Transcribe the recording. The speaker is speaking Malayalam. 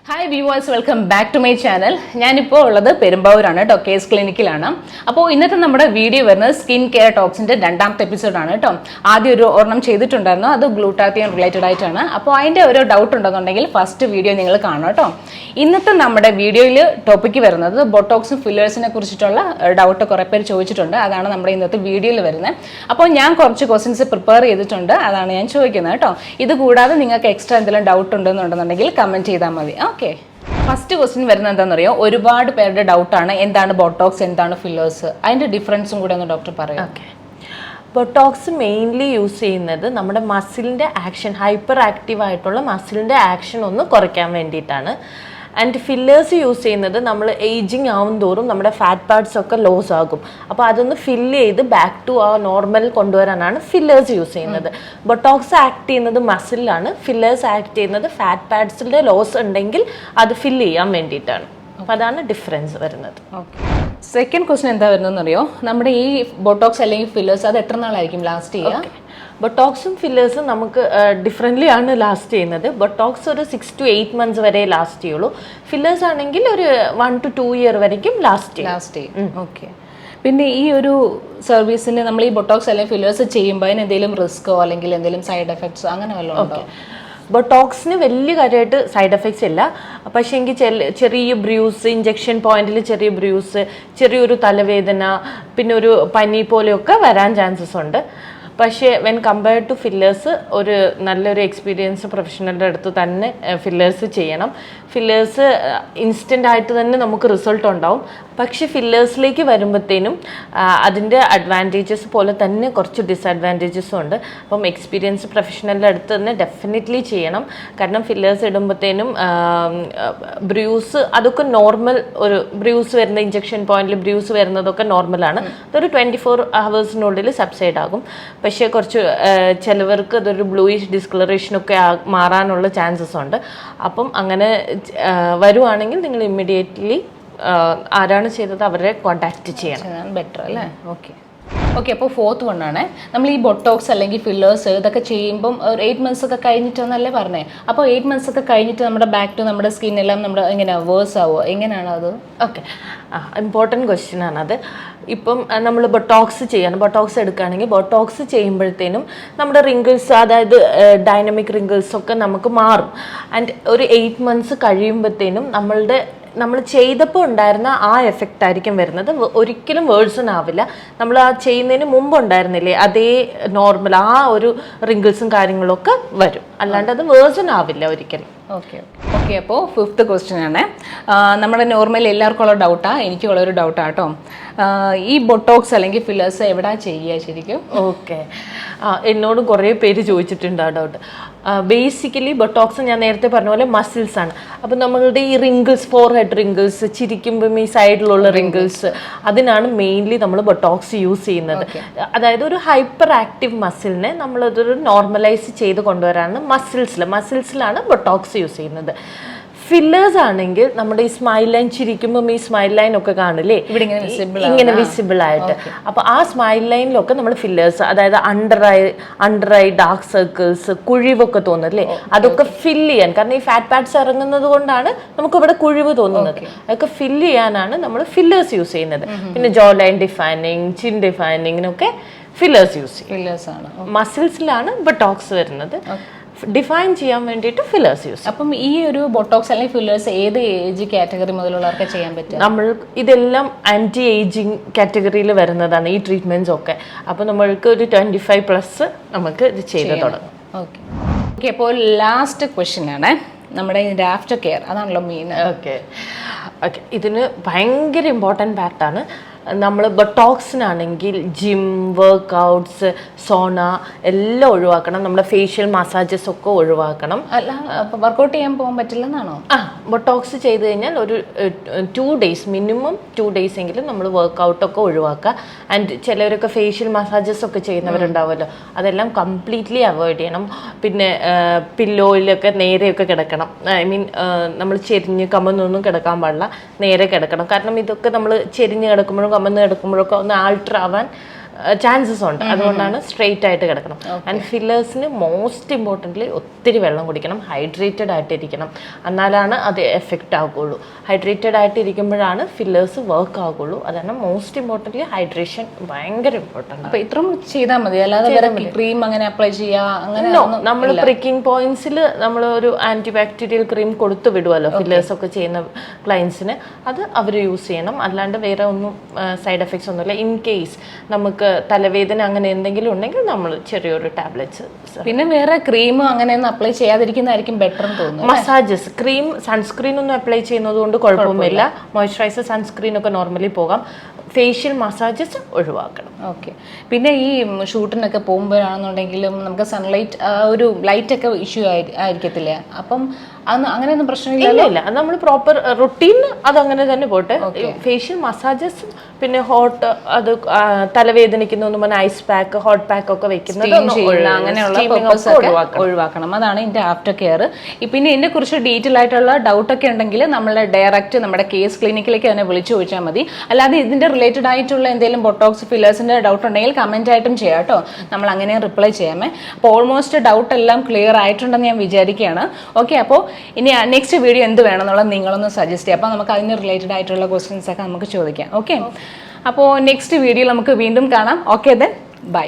Hi viewers, welcome back to my channel. ഞാനിപ്പോൾ ഉള്ളത് പെരുമ്പാവൂരാണ് കേട്ടോ, കേസ് ക്ലിനിക്കിലാണ്. അപ്പോൾ ഇന്നത്തെ നമ്മുടെ വീഡിയോ വരുന്നത് സ്കിൻ കെയർ ടോക്സിൻ്റെ രണ്ടാമത്തെ എപ്പിസോഡാണ് കേട്ടോ. ആദ്യം ഒരു ഒരെണ്ണം ചെയ്തിട്ടുണ്ടായിരുന്നു, അത് ഗ്ലൂട്ടാത്തിയൻ റിലേറ്റഡ് ആയിട്ടാണ്. അപ്പോൾ അതിൻ്റെ ഒരു ഡൗട്ട് ഉണ്ടെന്നുണ്ടെങ്കിൽ ഫസ്റ്റ് വീഡിയോ നിങ്ങൾ കാണണം കേട്ടോ. ഇന്നത്തെ നമ്മുടെ വീഡിയോയിൽ ടോപ്പിക്ക് വരുന്നത് ബൊട്ടോക്സും ഫില്ലേഴ്സിനെ കുറിച്ചിട്ടുള്ള ഡൗട്ട് കുറേ പേര് ചോദിച്ചിട്ടുണ്ട്. അതാണ് നമ്മുടെ ഇന്നത്തെ വീഡിയോയിൽ വരുന്നത്. അപ്പോൾ ഞാൻ കുറച്ച് ക്വസ്റ്റ്യൻസ് പ്രിപ്പയർ ചെയ്തിട്ടുണ്ട്, അതാണ് ഞാൻ ചോദിക്കുന്നത് കേട്ടോ. ഇത് കൂടാതെ നിങ്ങൾക്ക് എക്സ്ട്രാ എന്തെങ്കിലും ഡൗട്ട് ഉണ്ടെന്നുണ്ടെന്നുണ്ടെങ്കിൽ കമൻറ്റ് ചെയ്താൽ മതി. ഓക്കെ, ഫസ്റ്റ് ക്വസ്റ്റ്യൻ വരുന്നത് എന്താണെന്നറിയോ? ഒരുപാട് പേരുടെ ഡൗട്ടാണ്, എന്താണ് ബോട്ടോക്സ്, എന്താണ് ഫില്ലേഴ്സ്, അതിൻ്റെ ഡിഫറൻസും കൂടെ ഒന്ന് ഡോക്ടർ പറയാം. ഓക്കെ, ബൊട്ടോക്സ് മെയിൻലി യൂസ് ചെയ്യുന്നത് നമ്മുടെ മസിലിൻ്റെ ആക്ഷൻ, ഹൈപ്പർ ആക്റ്റീവ് ആയിട്ടുള്ള മസിലിൻ്റെ ആക്ഷൻ ഒന്ന് കുറയ്ക്കാൻ വേണ്ടിയിട്ടാണ്. ആൻഡ് ഫില്ലേഴ്സ് യൂസ് ചെയ്യുന്നത് നമ്മൾ ഏജിങ് ആവും തോറും നമ്മുടെ ഫാറ്റ് പാർട്സ് ഒക്കെ ലോസ് ആകും. അപ്പോൾ അതൊന്ന് ഫില്ല് ചെയ്ത് ബാക്ക് ടു ആ നോർമൽ കൊണ്ടുവരാനാണ് ഫില്ലേഴ്സ് യൂസ് ചെയ്യുന്നത്. ബൊട്ടോക്സ് ആക്ട് ചെയ്യുന്നത് മസിലാണ്, ഫില്ലേഴ്സ് ആക്ട് ചെയ്യുന്നത് ഫാറ്റ് പാർട്സിൻ്റെ ലോസ് ഉണ്ടെങ്കിൽ അത് ഫില്ല് ചെയ്യാൻ വേണ്ടിയിട്ടാണ്. അപ്പോൾ അതാണ് ഡിഫറൻസ് വരുന്നത്. ഓക്കെ, സെക്കൻഡ് ക്വസ്റ്റ്യൻ എന്താ വരുന്നതെന്ന് അറിയോ? നമ്മുടെ ഈ ബോട്ടോക്സ് അല്ലെങ്കിൽ ഫില്ലേഴ്സ് അത് എത്ര നാളായിരിക്കും ലാസ്റ്റ് ചെയ്യുക? ബൊട്ടോക്സും ഫില്ലേഴ്സും നമുക്ക് ഡിഫറെൻ്റ്ലി ആണ് ലാസ്റ്റ് ചെയ്യുന്നത്. ബൊട്ടോക്സ് ഒരു 6 to 8 months വരെ ലാസ്റ്റ് ചെയ്യുള്ളൂ. ഫില്ലേഴ്സ് ആണെങ്കിൽ ഒരു 1 to 2 year വരയ്ക്കും ലാസ്റ്റ് ചെയ്യും. ഓക്കെ, പിന്നെ ഈ ഒരു സർവീസിന് നമ്മൾ ഈ ബൊട്ടോക്സ് അല്ലെങ്കിൽ ഫില്ലേഴ്സ് ചെയ്യുമ്പോൾ അതിന് എന്തെങ്കിലും റിസ്ക്കോ അല്ലെങ്കിൽ എന്തെങ്കിലും സൈഡ് എഫക്ട്സോ അങ്ങനെ വല്ലതും ഉണ്ടോ? ബൊട്ടോക്സിന് വലിയ കാര്യമായിട്ട് സൈഡ് എഫക്ട്സ് ഇല്ല. പക്ഷേ എങ്കിൽ ചെറിയ ബ്രൂസ്, ഇഞ്ചക്ഷൻ പോയിന്റിൽ ചെറിയ ബ്രൂസ്, ചെറിയൊരു തലവേദന, പിന്നെ ഒരു പനി പോലെയൊക്കെ വരാൻ ചാൻസസ് ഉണ്ട്. പക്ഷേ വെൻ കമ്പയർഡ് ടു ഫില്ലേഴ്സ് ഒരു നല്ലൊരു എക്സ്പീരിയൻസ് പ്രൊഫഷണലിൻ്റെ അടുത്ത് തന്നെ ഫില്ലേഴ്സ് ചെയ്യണം. ഫില്ലേഴ്സ് ഇൻസ്റ്റൻ്റ് ആയിട്ട് തന്നെ നമുക്ക് റിസൾട്ട് ഉണ്ടാവും. പക്ഷേ ഫില്ലേഴ്സിലേക്ക് വരുമ്പോഴത്തേനും അതിൻ്റെ അഡ്വാൻറ്റേജസ് പോലെ തന്നെ കുറച്ച് ഡിസഡ്വാൻറ്റേജസും ഉണ്ട്. അപ്പം എക്സ്പീരിയൻസ് പ്രൊഫഷണലിൻ്റെ അടുത്ത് തന്നെ ഡെഫിനറ്റ്ലി ചെയ്യണം. കാരണം ഫില്ലേഴ്സ് ഇടുമ്പോഴത്തേനും ബ്രൂസ് അതൊക്കെ നോർമൽ, ഒരു ബ്രൂസ് വരുന്ന ഇഞ്ചക്ഷൻ പോയിന്റിൽ ബ്രൂസ് വരുന്നതൊക്കെ നോർമലാണ്. അതൊരു 24 hours സബ്സൈഡ് ആകും. പക്ഷേ കുറച്ച് ചിലവർക്ക് അതൊരു ബ്ലൂയിഷ് ഡിസ്കളറേഷനൊക്കെ മാറാനുള്ള ചാൻസസ് ഉണ്ട്. അപ്പം അങ്ങനെ വരുവാണെങ്കിൽ നിങ്ങൾ ഇമ്മീഡിയറ്റ്ലി ആരാണ് ചെയ്തത് അവരെ കോൺടാക്ട് ചെയ്യണം, ബെറ്റർ അല്ലേ? ഓക്കെ, അപ്പോൾ ഫോർത്ത് വണ്ണാണ്, നമ്മൾ ഈ ബൊട്ടോക്സ് അല്ലെങ്കിൽ ഫില്ലേഴ്സ് ഇതൊക്കെ ചെയ്യുമ്പം ഒരു 8 months ഒക്കെ കഴിഞ്ഞിട്ടെന്നല്ലേ പറഞ്ഞേ? അപ്പോൾ 8 months ഒക്കെ കഴിഞ്ഞിട്ട് നമ്മുടെ ബാക്ക് ടു നമ്മുടെ സ്കിന്നെല്ലാം നമ്മുടെ എങ്ങനെയാണ് വേഴ്സ് ആവുമോ? എങ്ങനെയാണ് അത്? ഓക്കെ, ഇമ്പോർട്ടൻറ്റ് ക്വസ്റ്റ്യൻ ആണത്. ഇപ്പം നമ്മൾ ബൊട്ടോക്സ് എടുക്കുകയാണെങ്കിൽ ബൊട്ടോക്സ് ചെയ്യുമ്പോഴത്തേനും നമ്മുടെ റിങ്കിൾസ്, അതായത് ഡൈനമിക് റിങ്കിൾസ് ഒക്കെ നമുക്ക് മാറും. ആൻഡ് ഒരു 8 months കഴിയുമ്പോഴത്തേനും നമ്മൾ ചെയ്തപ്പോൾ ഉണ്ടായിരുന്ന ആ എഫക്റ്റ് ആയിരിക്കും വരുന്നത്. ഒരിക്കലും വേഴ്സൺ ആവില്ല. നമ്മൾ ആ ചെയ്യുന്നതിന് മുമ്പ് ഉണ്ടായിരുന്നില്ലേ അതേ നോർമൽ ആ ഒരു റിങ്കിൾസും കാര്യങ്ങളൊക്കെ വരും, അല്ലാണ്ട് അത് വേഴ്സൺ ആവില്ല ഒരിക്കലും. ഓക്കെ, അപ്പോൾ ഫിഫ്ത്ത് ക്വസ്റ്റ്യൻ ആണ്, നമ്മുടെ നോർമൽ എല്ലാവർക്കും ഉള്ള ഡൗട്ടാണ്, എനിക്കുള്ളൊരു ഡൗട്ടാണ് കേട്ടോ. ഈ ബൊട്ടോക്സ് അല്ലെങ്കിൽ ഫില്ലേഴ്സ് എവിടെ ചെയ്യുക ശരിക്കും? ഓക്കെ, എന്നോട് കുറേ പേര് ചോദിച്ചിട്ടുണ്ട് ആ ഡൗട്ട്. ബേസിക്കലി ബൊട്ടോക്സ് ഞാൻ നേരത്തെ പറഞ്ഞ പോലെ മസിൽസ് ആണ്. അപ്പം നമ്മളുടെ ഈ റിങ്കിൾസ്, ഫോർഹെഡ് റിങ്കിൾസ്, ചിരിക്കുമ്പം ഈ സൈഡിലുള്ള റിങ്കിൾസ്, അതിനാണ് മെയിൻലി നമ്മൾ ബൊട്ടോക്സ് യൂസ് ചെയ്യുന്നത്. അതായത് ഒരു ഹൈപ്പർ ആക്റ്റീവ് മസിലിനെ നമ്മളതൊരു നോർമലൈസ് ചെയ്ത് കൊണ്ടുവരാനാണ് മസിൽസിലാണ് ബൊട്ടോക്സ് യൂസ് ചെയ്യുന്നത്. ഫില്ലേഴ്സ് ആണെങ്കിൽ നമ്മുടെ ഈ സ്മൈൽ ലൈൻ, ചിരിക്കുമ്പം ഈ സ്മൈൽ ലൈൻ ഒക്കെ കാണില്ലേ ഇങ്ങനെ വിസിബിൾ ആയിട്ട്, അപ്പോൾ ആ സ്മൈൽ ലൈനിലൊക്കെ നമ്മൾ ഫില്ലേഴ്സ്, അതായത് അണ്ടർ ഐ ഡാർക്ക് സർക്കിൾസ്, കുഴിവൊക്കെ തോന്നില്ലേ, അതൊക്കെ ഫില്ല് ചെയ്യാൻ, കാരണം ഈ ഫാറ്റ് പാർട്സ് ഇറങ്ങുന്നത് കൊണ്ടാണ് നമുക്ക് ഇവിടെ കുഴിവ് തോന്നുന്നത്, അതൊക്കെ ഫില്ല് ചെയ്യാനാണ് നമ്മൾ ഫില്ലേഴ്സ് യൂസ് ചെയ്യുന്നത്. പിന്നെ ജോ ലൈൻ ഡിഫൈനിങ്, ചിൻ ഡിഫൈനിങ്ങിനൊക്കെ ഫില്ലേഴ്സ് യൂസ് ചെയ്യും. മസിൽസിലാണ് ബൊട്ടോക്സ് വരുന്നത്. ഡിഫൈൻ ചെയ്യാൻ വേണ്ടിയിട്ട് ഫില്ലേഴ്സ് യൂസ്. അപ്പം ഈ ഒരു ബൊട്ടോക്സ് അല്ലെങ്കിൽ ഫില്ലേഴ്സ് ഏത് ഏജ് കാറ്റഗറി മുതലുള്ളവർക്ക് ചെയ്യാൻ പറ്റും? നമ്മൾ ഇതെല്ലാം ആൻറ്റി ഏജിങ് കാറ്റഗറിയിൽ വരുന്നതാണ് ഈ ട്രീറ്റ്മെന്റ്സ് ഒക്കെ. അപ്പോൾ നമ്മൾക്ക് ഒരു 25+ നമുക്ക് ഇത് ചെയ്ത് തുടങ്ങും. ഓക്കെ, അപ്പോൾ ലാസ്റ്റ് ക്വസ്റ്റ്യൻ ആണ് നമ്മുടെ ആഫ്റ്റർ കെയർ, അതാണല്ലോ മെയിൻ. ഓക്കെ, ഇതിന് ഭയങ്കര ഇമ്പോർട്ടൻറ്റ് പാർട്ടാണ്. നമ്മൾ ബൊട്ടോക്സിനാണെങ്കിൽ ജിം, വർക്കൗട്ട്സ്, സോണ എല്ലാം ഒഴിവാക്കണം. നമ്മുടെ ഫേഷ്യൽ മസാജസ് ഒക്കെ ഒഴിവാക്കണം. അല്ല, വർക്കൗട്ട് ചെയ്യാൻ പോകാൻ പറ്റില്ലെന്നാണോ? ബൊട്ടോക്സ് ചെയ്ത് കഴിഞ്ഞാൽ ഒരു 2 days, മിനിമം 2 days എങ്കിലും നമ്മൾ വർക്കൗട്ടൊക്കെ ഒഴിവാക്കുക. ആൻഡ് ചിലവരൊക്കെ ഫേഷ്യൽ മസാജസ് ഒക്കെ ചെയ്യുന്നവരുണ്ടാവുമല്ലോ, അതെല്ലാം കംപ്ലീറ്റ്ലി അവോയ്ഡ് ചെയ്യണം. പിന്നെ പില്ലോയിലൊക്കെ നേരെയൊക്കെ കിടക്കണം. ഐ മീൻ നമ്മൾ ചെരിഞ്ഞ് കമന്നൊന്നും കിടക്കാൻ പാടില്ല, നേരെ കിടക്കണം. കാരണം ഇതൊക്കെ നമ്മൾ ചെരിഞ്ഞ് കിടക്കുമ്പോഴും കമന്ന് കിടക്കുമ്പോഴൊക്കെ ഒന്ന് ആൾട്ടർ ആവാൻ ചാൻസസ് ഉണ്ട്. അതുകൊണ്ടാണ് സ്ട്രെയിറ്റ് ആയിട്ട് കിടക്കണം. ആൻഡ് ഫില്ലേഴ്സിന് മോസ്റ്റ് ഇമ്പോർട്ടൻ്റ്ലി ഒത്തിരി വെള്ളം കുടിക്കണം, ഹൈഡ്രേറ്റഡ് ആയിട്ടിരിക്കണം, എന്നാലാണ് അത് എഫക്റ്റ് ആകുള്ളൂ. ഹൈഡ്രേറ്റഡ് ആയിട്ട് ഇരിക്കുമ്പോഴാണ് ഫില്ലേഴ്സ് വർക്ക് ആകുള്ളൂ. അതാണ് മോസ്റ്റ് ഇമ്പോർട്ടൻ്റ്ലി ഹൈഡ്രേഷൻ ഭയങ്കര ഇമ്പോർട്ടൻ്റ്. അപ്പൊ ഇത്രയും ചെയ്താൽ മതി, അല്ലാതെ ക്രീം അങ്ങനെ അപ്ലൈ ചെയ്യാ അങ്ങനെ നമ്മൾ പ്രിക്കിംഗ് പോയിന്റ്സിൽ നമ്മൾ ഒരു ആന്റി ബാക്ടീരിയൽ ക്രീം കൊടുത്തു വിടുമല്ലോ ഫില്ലേഴ്സ് ഒക്കെ ചെയ്യുന്ന ക്ലയൻസിന്, അത് അവർ യൂസ് ചെയ്യണം. അല്ലാണ്ട് വേറെ ഒന്നും സൈഡ് എഫക്ട്സ് ഒന്നുമില്ല. ഇൻ കേസ് നമുക്ക് തലവേദന അങ്ങനെ എന്തെങ്കിലും ഉണ്ടെങ്കിൽ നമ്മൾ ചെറിയൊരു ടാബ്ലറ്റ്സ്. പിന്നെ വേറെ ക്രീം അങ്ങനെയൊന്നും അപ്ലൈ ചെയ്യാതിരിക്കുന്നതായിരിക്കും ബെറ്റർ എന്ന് തോന്നുന്നു. മസാജസ്, ക്രീം സൺസ്ക്രീൻ ഒന്നും അപ്ലൈ ചെയ്യുന്നത് കൊണ്ട് കുഴപ്പമൊന്നുമില്ല. മോയ്സ്ചറൈസർ സൺസ്ക്രീൻ ഒക്കെ നോർമലി പോകാം. ഫേഷ്യൽ മസാജസ് ഒഴിവാക്കണം. ഓക്കെ. പിന്നെ ഈ ഷൂട്ടിനൊക്കെ പോകുമ്പോഴാണെന്നുണ്ടെങ്കിലും നമുക്ക് സൺലൈറ്റ് ഒരു ലൈറ്റ് ഒക്കെ ഇഷ്യൂ ആയിരിക്കത്തില്ലേ? അപ്പം അങ്ങനെയൊന്നും പ്രശ്നമില്ല. ഇല്ല, അത് നമ്മൾ പ്രോപ്പർ റുട്ടീൻ അതങ്ങനെ തന്നെ പോട്ടെ. ഫേഷ്യൽ മസാജസ് പിന്നെ ഹോട്ട്, അത് തലവേദനിക്കുന്ന പറഞ്ഞ ഐസ് പാക്ക്, ഹോട്ട് പാക്ക് ഒക്കെ വെക്കുന്നത് അങ്ങനെയുള്ള ഒഴിവാക്കണം. അതാണ് ഇതിന്റെ ആഫ്റ്റർ കെയർ. പിന്നെ ഇതിനെ കുറിച്ച് ഡീറ്റെയിൽ ആയിട്ടുള്ള ഡൗട്ട് ഒക്കെ ഉണ്ടെങ്കിൽ നമ്മളെ ഡയറക്റ്റ് നമ്മുടെ കേസ് ക്ലിനിക്കിലേക്ക് തന്നെ വിളിച്ചു ചോദിച്ചാൽ മതി. അല്ലാതെ ഇതിന്റെ റിലേറ്റഡ് ആയിട്ടുള്ള എന്തെങ്കിലും ബൊട്ടോക്സ് ഫില്ലേഴ്സിന്റെ ഡൗട്ട് ഉണ്ടെങ്കിൽ കമന്റ് ആയിട്ടും ചെയ്യാം കേട്ടോ. നമ്മൾ അങ്ങനെ റിപ്ലൈ ചെയ്യാമേ. അപ്പോൾ ഓൾമോസ്റ്റ് ഡൗട്ട് എല്ലാം ക്ലിയർ ആയിട്ടുണ്ടെന്ന് ഞാൻ വിചാരിക്കുകയാണ്. ഓക്കെ. അപ്പോൾ ഇനി നെക്സ്റ്റ് വീഡിയോ എന്ത് വേണമെന്നുള്ളത് നിങ്ങളൊന്ന് സജസ്റ്റ് ചെയ്യാം. അപ്പോൾ നമുക്ക് അതിന് റിലേറ്റഡ് ആയിട്ടുള്ള ക്വസ്റ്റ്യൻസ് ഒക്കെ നമുക്ക് ചോദിക്കാം. ഓക്കെ. അപ്പോൾ നെക്സ്റ്റ് വീഡിയോയിൽ നമുക്ക് വീണ്ടും കാണാം. Okay, then bye.